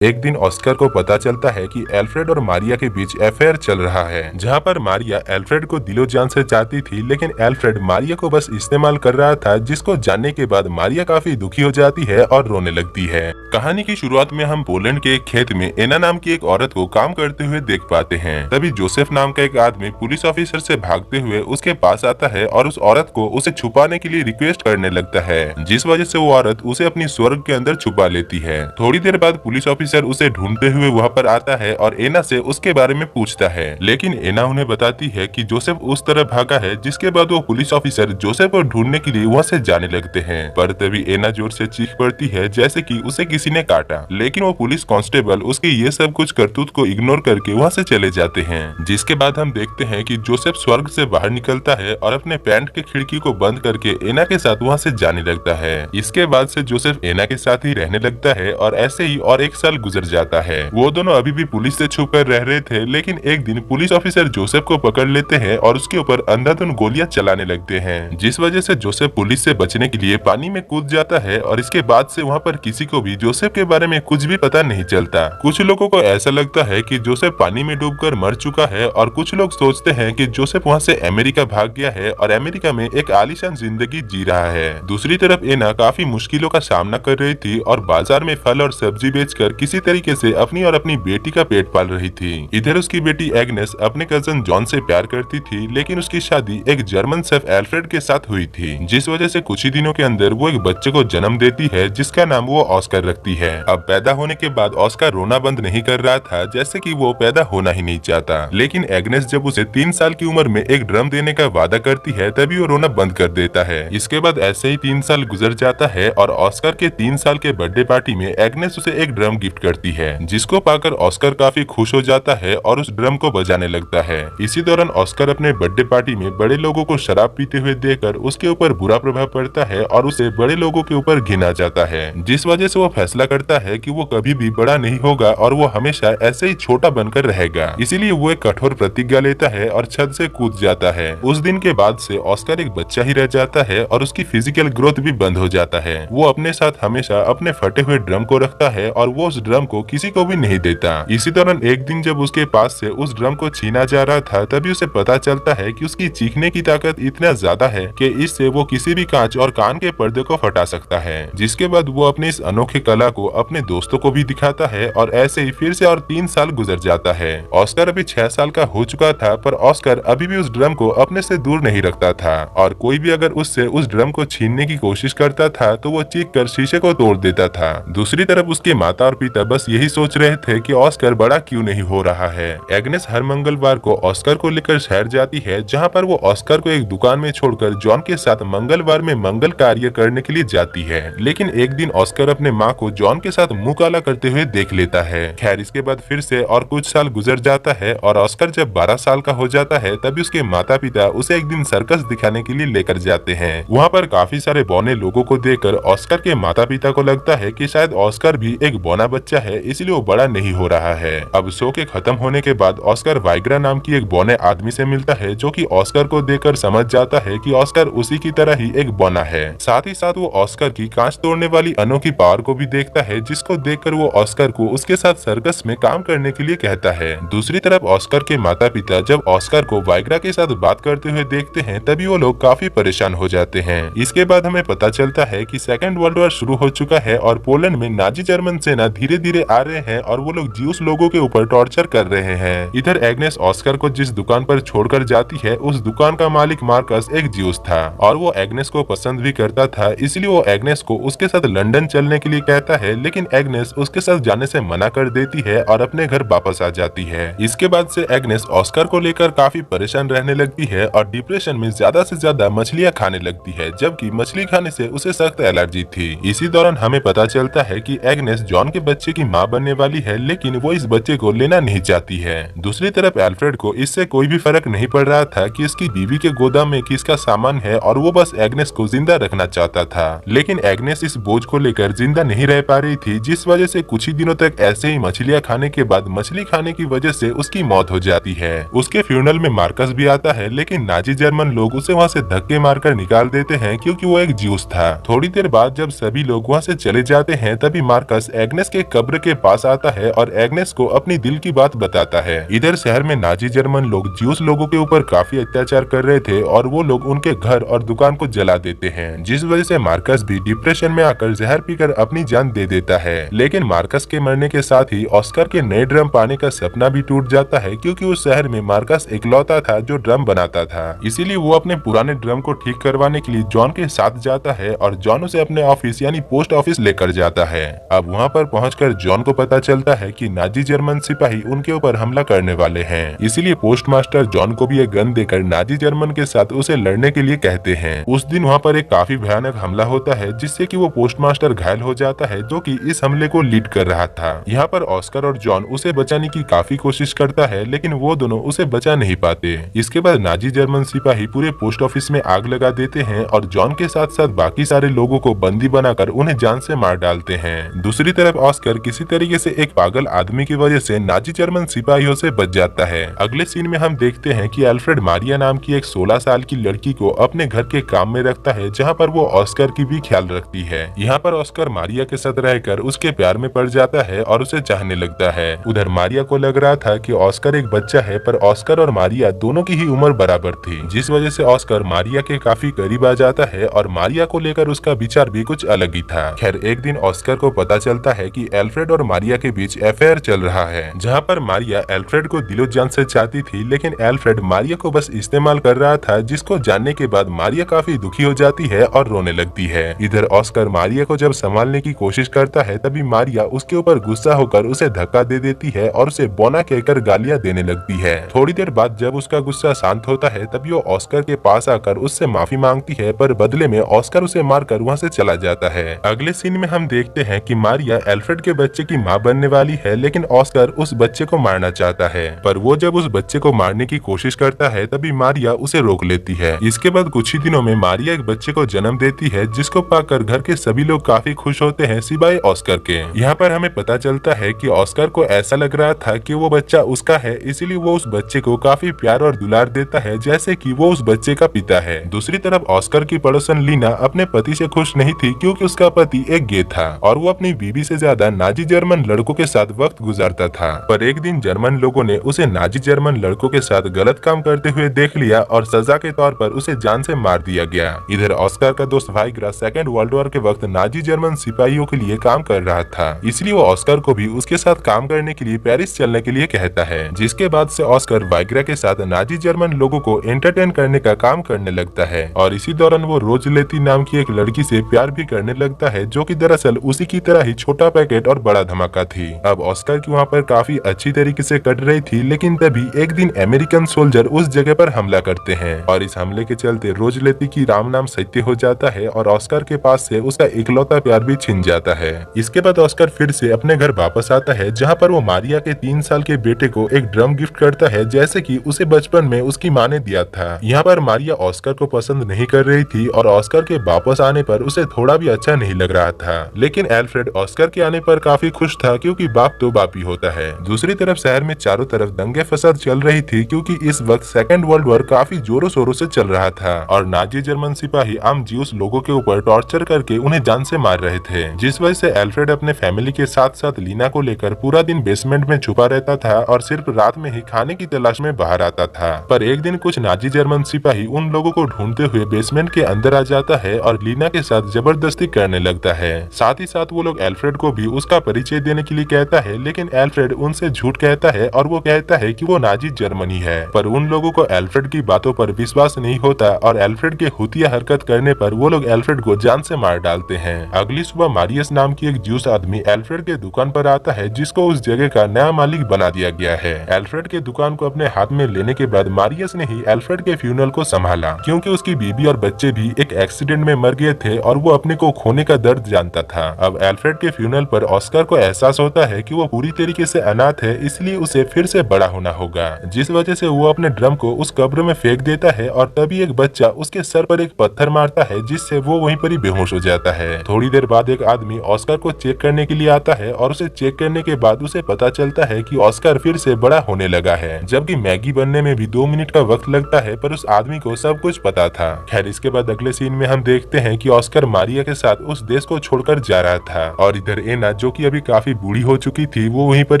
एक दिन ऑस्कर को पता चलता है कि एल्फ्रेड और मारिया के बीच अफेयर चल रहा है, जहां पर मारिया एल्फ्रेड को दिलो जान से चाहती थी, लेकिन एल्फ्रेड मारिया को बस इस्तेमाल कर रहा था, जिसको जानने के बाद मारिया काफी दुखी हो जाती है और रोने लगती है। कहानी की शुरुआत में हम पोलैंड के एक खेत में एना नाम की एक औरत को काम करते हुए देख पाते हैं। तभी जोसेफ नाम का एक आदमी पुलिस ऑफिसर से भागते हुए उसके पास आता है और उस औरत को उसे छुपाने के लिए रिक्वेस्ट करने लगता है, जिस वजह से वो औरत उसे अपनी स्वर्ग के अंदर छुपा लेती है। थोड़ी देर बाद पुलिस ऑफिसर उसे ढूंढते हुए वहाँ पर आता है और एना से उसके बारे में पूछता है, लेकिन एना उन्हें बताती है कि जोसेफ उस तरफ भागा है, जिसके बाद वो पुलिस ऑफिसर जोसेफ को ढूंढने के लिए वहाँ से जाने लगते हैं। पर तभी एना जोर से चीख पड़ती है जैसे कि उसे किसी ने काटा, लेकिन वो पुलिस कांस्टेबल उसके ये सब कुछ करतूत को इग्नोर करके वहाँ से चले जाते हैं। जिसके बाद हम देखते हैं कि जोसेफ स्वर्ग से बाहर निकलता है और अपने पैंट के खिड़की को बंद करके एना के साथ वहाँ से जाने लगता है। इसके बाद से जोसेफ एना के साथ ही रहने लगता है और ऐसे ही और एक साल गुजर जाता है। वो दोनों अभी भी पुलिस से छुप कर रह रहे थे, लेकिन एक दिन पुलिस ऑफिसर जोसेफ को पकड़ लेते हैं और उसके ऊपर अंधाधुंध गोलियां चलाने लगते हैं, जिस वजह से जोसेफ पुलिस से बचने के लिए पानी में कूद जाता है और इसके बाद से वहाँ पर किसी को भी जोसेफ के बारे में कुछ भी पता नहीं चलता। कुछ लोगों को ऐसा लगता है कि जोसेफ पानी में डूबकर मर चुका है और कुछ लोग सोचते हैं कि जोसेफ वहाँ से अमेरिका भाग गया है और अमेरिका में एक आलीशान जिंदगी जी रहा है। दूसरी तरफ एना काफी मुश्किलों का सामना कर रही थी और बाजार में फल और सब्जी बेचकर किसी तरीके से अपनी और अपनी बेटी का पेट पाल रही थी। इधर उसकी बेटी एग्नेस अपने कजन जॉन से प्यार करती थी, लेकिन उसकी शादी एक जर्मन शेफ एल्फ्रेड के साथ हुई थी, जिस वजह से कुछ ही दिनों के अंदर वो एक बच्चे को जन्म देती है, जिसका नाम वो ऑस्कर रखती है। अब पैदा होने के बाद ऑस्कर रोना बंद नहीं कर रहा था, जैसे कि वो पैदा होना ही नहीं चाहता, लेकिन एग्नेस जब उसे 3 साल की उम्र में एक ड्रम देने का वादा करती है, तभी वो रोना बंद कर देता है। इसके बाद ऐसे ही 3 साल गुजर जाता है और ऑस्कर के 3 साल के बर्थडे पार्टी में एग्नेस उसे एक ड्रम गिफ्ट करती है, जिसको पाकर ऑस्कर काफी खुश हो जाता है और उस ड्रम को बजाने लगता है। इसी दौरान ऑस्कर अपने बर्थडे पार्टी में बड़े लोगों को शराब पीते हुए देखकर उसके ऊपर बुरा प्रभाव पड़ता है और उसे बड़े लोगों के ऊपर घिन आ जाता है, जिस वजह से वो फैसला करता है कि वो कभी भी बड़ा नहीं होगा और वो हमेशा ऐसे ही छोटा बनकर रहेगा। इसीलिए वो एक कठोर प्रतिज्ञा लेता है और छत से कूद जाता है। उस दिन के बाद से ऑस्कर एक बच्चा ही रह जाता है और उसकी फिजिकल ग्रोथ भी बंद हो जाता है। वो अपने साथ हमेशा अपने फटे हुए ड्रम को रखता है और वो उस ड्रम को किसी को भी नहीं देता। इसी दौरान एक दिन जब उसके पास से उस ड्रम को छीना जा रहा था, तभी उसे पता चलता है कि उसकी चीखने की ताकत इतना ज्यादा है कि इससे वो किसी भी कांच और कान के पर्दे को फटा सकता है। जिसके बाद वो अपनी इस अनोखी कला को अपने दोस्तों को भी दिखाता है और ऐसे ही फिर से और 3 साल गुजर जाता है। ऑस्कर अभी 6 साल का हो चुका था, पर ऑस्कर अभी भी उस ड्रम को अपने से दूर नहीं रखता था और कोई भी अगर उससे उस ड्रम को छीनने की कोशिश करता था तो वो चीख कर शीशे को तोड़ देता था। दूसरी तरफ उसके माता और पिता बस यही सोच रहे थे कि ऑस्कर बड़ा क्यों नहीं हो रहा है। एग्नेस हर मंगलवार को ऑस्कर को लेकर शहर जाती है, जहां पर वो ऑस्कर को एक दुकान में छोड़कर जॉन के साथ मंगलवार में मंगल कार्य करने के लिए जाती है। लेकिन एक दिन ऑस्कर अपने माँ को जॉन के साथ मुंह काला करते हुए देख लेता है। खैर, इसके बाद फिर से और कुछ साल गुजर जाता है और ऑस्कर जब 12 साल का हो जाता है, तभी उसके माता पिता उसे एक दिन सर्कस दिखाने के लिए लेकर जाते हैं। वहाँ पर काफी सारे बौने लोगों को देखकर ऑस्कर के माता पिता को लगता है कि शायद ऑस्कर भी एक बौना बच्चा है, इसलिए वो बड़ा नहीं हो रहा है। अब शो के खत्म होने के बाद ऑस्कर वाइग्रा नाम की एक बौने आदमी से मिलता है, जो कि ऑस्कर को देखकर समझ जाता है कि ऑस्कर उसी की तरह ही एक बौना है। साथ ही साथ वो ऑस्कर की कांच तोड़ने वाली अनोखी पावर को भी देखता है, जिसको देखकर वो ऑस्कर को उसके साथ सर्कस में काम करने के लिए कहता है। दूसरी तरफ ऑस्कर के माता पिता जब ऑस्कर को वाइग्रा के साथ बात करते हुए देखते हैं, तभी वो लोग काफी परेशान हो जाते हैं। इसके बाद हमें पता चलता है कि सेकेंड वर्ल्ड वॉर शुरू हो चुका है और पोलैंड में नाजी जर्मन सेना धीरे धीरे आ रहे हैं और वो लोग ज्यूस लोगों के ऊपर टॉर्चर कर रहे हैं। इधर एग्नेस ऑस्कर को जिस दुकान पर छोड़कर जाती है, उस दुकान का मालिक मार्कस एक ज्यूस था और वो एग्नेस को पसंद भी करता था, इसलिए वो एग्नेस को उसके साथ लंदन चलने के लिए कहता है, लेकिन एग्नेस उसके साथ जाने से मना कर देती है और अपने घर वापस आ जाती है। इसके बाद से एग्नेस ऑस्कर को लेकर काफी परेशान रहने लगती है और डिप्रेशन में ज्यादा से ज्यादा मछलियाँ खाने लगती है, जबकि मछली खाने से उसे सख्त एलर्जी थी। इसी दौरान हमें पता चलता है कि एग्नेस जॉन के बच्चे की माँ बनने वाली है, लेकिन वो इस बच्चे को लेना नहीं चाहती है। दूसरी तरफ एल्फ्रेड को इससे कोई भी फर्क नहीं पड़ रहा था कि इसकी बीवी के गोदाम में किसका सामान है और वो बस एग्नेस को जिंदा रखना चाहता था। लेकिन एग्नेस इस बोझ को लेकर जिंदा नहीं रह पा रही थी, जिस वजह से कुछ ही दिनों तक ऐसे ही मछलियाँ खाने के बाद मछली खाने की वजह से उसकी मौत हो जाती है। उसके फ्यूनरल में मार्कस भी आता है, लेकिन नाजी जर्मन लोग उसे वहाँ से धक्के मारकर निकाल देते हैं, क्योंकि वो एक ज्यूस था। थोड़ी देर बाद जब सभी लोग वहाँ से चले जाते हैं, तभी मार्कस एग्नेस के एक कब्र के पास आता है और एग्नेस को अपनी दिल की बात बताता है। इधर शहर में नाजी जर्मन लोग ज्यूस लोगों के ऊपर काफी अत्याचार कर रहे थे और वो लोग उनके घर और दुकान को जला देते हैं, जिस वजह से मार्कस भी डिप्रेशन में आकर जहर पीकर अपनी जान दे देता है। लेकिन मार्कस के मरने के साथ ही ऑस्कर के नए ड्रम पाने का सपना भी टूट जाता है, क्योंकि उस शहर में मार्कस इकलौता था जो ड्रम बनाता था। इसीलिए वो अपने पुराने ड्रम को ठीक करवाने के लिए जॉन के साथ जाता है और जॉन उसे अपने ऑफिस यानी पोस्ट ऑफिस लेकर जाता है। अब वहाँ पर पहुंचकर जॉन को पता चलता है कि नाजी जर्मन सिपाही उनके ऊपर हमला करने वाले हैं। इसीलिए पोस्ट मास्टर जॉन को भी एक गन देकर नाजी जर्मन के साथ उसे लड़ने के लिए कहते हैं। उस दिन वहाँ पर एक काफी भयानक हमला होता है, जिससे कि वो पोस्ट मास्टर घायल हो जाता है जो कि इस हमले को लीड कर रहा था। यहाँ पर ऑस्कर और जॉन उसे बचाने की काफी कोशिश करता है, लेकिन वो दोनों उसे बचा नहीं पाते। इसके बाद नाजी जर्मन सिपाही पूरे पोस्ट ऑफिस में आग लगा देते हैं और जॉन के साथ साथ बाकी सारे लोगों को बंदी बनाकर उन्हें जान से मार डालते हैं। दूसरी तरफ ऑस्कर किसी तरीके से एक पागल आदमी की वजह से नाजी जर्मन सिपाहियों से बच जाता है। अगले सीन में हम देखते हैं कि एल्फ्रेड मारिया नाम की एक 16 साल की लड़की को अपने घर के काम में रखता है, जहाँ पर वो ऑस्कर की भी ख्याल रखती है। यहाँ पर ऑस्कर मारिया के साथ रहकर उसके प्यार में पड़ जाता है और उसे चाहने लगता है। उधर मारिया को लग रहा था कि ऑस्कर एक बच्चा है, पर ऑस्कर और मारिया दोनों की ही उम्र बराबर थी, जिस वजह से ऑस्कर मारिया के काफी करीब आ जाता है और मारिया को लेकर उसका विचार भी कुछ अलग ही था। खैर एक दिन ऑस्कर को पता चलता है कि एल्फ्रेड और मारिया के बीच अफेयर चल रहा है, जहाँ पर मारिया एल्फ्रेड को दिलो जान से चाहती थी, लेकिन एल्फ्रेड मारिया को बस इस्तेमाल कर रहा था, जिसको जानने के बाद मारिया काफी दुखी हो जाती है और रोने लगती है। इधर ऑस्कर मारिया को जब संभालने की कोशिश करता है, तभी मारिया उसके ऊपर गुस्सा होकर उसे धक्का दे देती है और उसे बोना कहकर गालियां देने लगती है। थोड़ी देर बाद जब उसका गुस्सा शांत होता है, तभी वो ऑस्कर के पास आकर उससे माफी मांगती है, पर बदले में ऑस्कर उसे मारकर वहाँ से चला जाता है। अगले सीन में हम देखते हैं कि मारिया एल्फ्रेड के बच्चे की माँ बनने वाली है, लेकिन ऑस्कर उस बच्चे को मारना चाहता है। पर वो जब उस बच्चे को मारने की कोशिश करता है, तभी मारिया उसे रोक लेती है। इसके बाद कुछ ही दिनों में मारिया एक बच्चे को जन्म देती है, जिसको पाकर घर के सभी लोग काफी खुश होते हैं सिवाय ऑस्कर के। यहाँ पर हमें पता चलता है कि ऑस्कर को ऐसा लग रहा था कि वो बच्चा उसका है, इसीलिए वो उस बच्चे को काफी प्यार और दुलार देता है, जैसे कि वो उस बच्चे का पिता है। दूसरी तरफ ऑस्कर की पड़ोसन लीना अपने पति से खुश नहीं थी, क्योंकि उसका पति एक गे था और वो अपनी बीवी से ज्यादा नाजी जर्मन लड़कों के साथ वक्त गुजारता था। पर एक दिन जर्मन लोगों ने उसे नाजी जर्मन लड़कों के साथ गलत काम करते हुए देख लिया और सजा के तौर पर उसे जान से मार दिया गया। इधर ऑस्कर का दोस्त वाइग्रा सेकेंड वर्ल्ड वॉर के वक्त नाजी जर्मन सिपाहियों के लिए काम कर रहा था, इसलिए वो ऑस्कर को भी उसके साथ काम करने के लिए पेरिस चलने के लिए कहता है, जिसके बाद से ऑस्कर वाइग्रा के साथ नाजी जर्मन लोगों को एंटरटेन करने का काम करने लगता है और इसी दौरान वो रोजलेती नाम की एक लड़की से प्यार भी करने लगता है, जो कि दरअसल उसी की तरह ही छोटा पैकेट और बड़ा धमाका थी। अब ऑस्कर की वहाँ पर काफी अच्छी तरीके से कट रही थी, लेकिन तभी एक दिन अमेरिकन सोल्जर उस जगह पर हमला करते हैं और इस हमले के चलते रोजलेती की राम नाम सत्य हो जाता है और ऑस्कर के पास से उसका इकलौता प्यार भी छिन जाता है। इसके बाद ऑस्कर फिर से अपने घर वापस आता है, जहाँ पर वो मारिया के 3 साल के बेटे को एक ड्रम गिफ्ट करता है, जैसे कि उसे बचपन में उसकी माँ ने दिया था। यहाँ पर मारिया ऑस्कर को पसंद नहीं कर रही थी और ऑस्कर के वापस आने पर उसे थोड़ा भी अच्छा नहीं लग रहा था, लेकिन एल्फ्रेड ऑस्कर के आने पर काफी खुश था, क्योंकि बाप तो बाप ही होता है। दूसरी तरफ शहर में चारों तरफ दंगे फसाद चल रही थी, क्योंकि इस वक्त सेकेंड वर्ल्ड वॉर काफी जोरों शोरों से चल रहा था और नाजी जर्मन सिपाही आम ज्यूस लोगों के ऊपर टॉर्चर करके उन्हें जान से मार रहे थे, जिस वजह से एल्फ्रेड अपने फैमिली के साथ साथ लीना को लेकर पूरा दिन बेसमेंट में छुपा रहता था और सिर्फ रात में ही खाने की तलाश में बाहर आता था। पर एक दिन कुछ नाजी जर्मन सिपाही उन लोगों को ढूंढते हुए बेसमेंट के अंदर आ जाता है और लीना के साथ जबरदस्ती करने लगता है। साथ ही साथ वो लोग एल्फ्रेड को भी उसका परिचय देने के लिए कहता है, लेकिन एल्फ्रेड उनसे झूठ कहता है और वो कहता है कि वो नाजी जर्मनी है। पर उन लोगों को एल्फ्रेड की बातों पर विश्वास नहीं होता और एल्फ्रेड के हुतिया हरकत करने पर वो लोग एल्फ्रेड को जान से मार डालते हैं। अगली सुबह मारियस नाम की एक ज्यूस आदमी एल्फ्रेड के दुकान पर आता है, जिसको उस जगह का नया मालिक बना दिया गया है। एल्फ्रेड के दुकान को अपने हाथ में लेने के बाद मारियस ने ही एल्फ्रेड के फ्यूनरल को संभाला, क्योंकि उसकी बीबी और बच्चे भी एक एक्सीडेंट में मर गए थे और वो अपने को खोने का दर्द जानता था। अब एल्फ्रेड के फ्यूनरल पर ऑस्कर को एहसास होता है कि वो पूरी तरीके से अनाथ है, इसलिए उसे फिर से बड़ा होना होगा, जिस वजह से वो अपने ड्रम को उस कब्र में फेंक देता है और तभी एक बच्चा उसके सर पर एक पत्थर मारता है, जिससे वो वहीं पर ही बेहोश हो जाता है। थोड़ी देर बाद एक आदमी ऑस्कर को चेक करने के लिए आता है और उसे चेक करने के बाद उसे पता चलता है कि ऑस्कर फिर से बड़ा होने लगा है, जबकि मैगी बनने में भी 2 मिनट का वक्त लगता है, पर उस आदमी को सब कुछ पता था। खैर इसके बाद अगले सीन में हम देखते हैं कि ऑस्कर मारिया के साथ उस देश को छोड़कर जा रहा था और इधर ए जो कि अभी काफी बूढ़ी हो चुकी थी, वो वहीं पर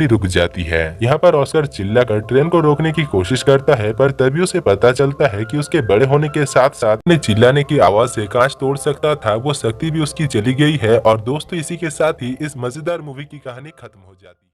ही रुक जाती है। यहाँ पर ऑस्कर चिल्लाकर ट्रेन को रोकने की कोशिश करता है, पर तभी उसे पता चलता है कि उसके बड़े होने के साथ साथ अपने चिल्लाने की आवाज से कांच तोड़ सकता था, वो शक्ति भी उसकी चली गई है। और दोस्तों, इसी के साथ ही इस मजेदार मूवी की कहानी खत्म हो जाती है।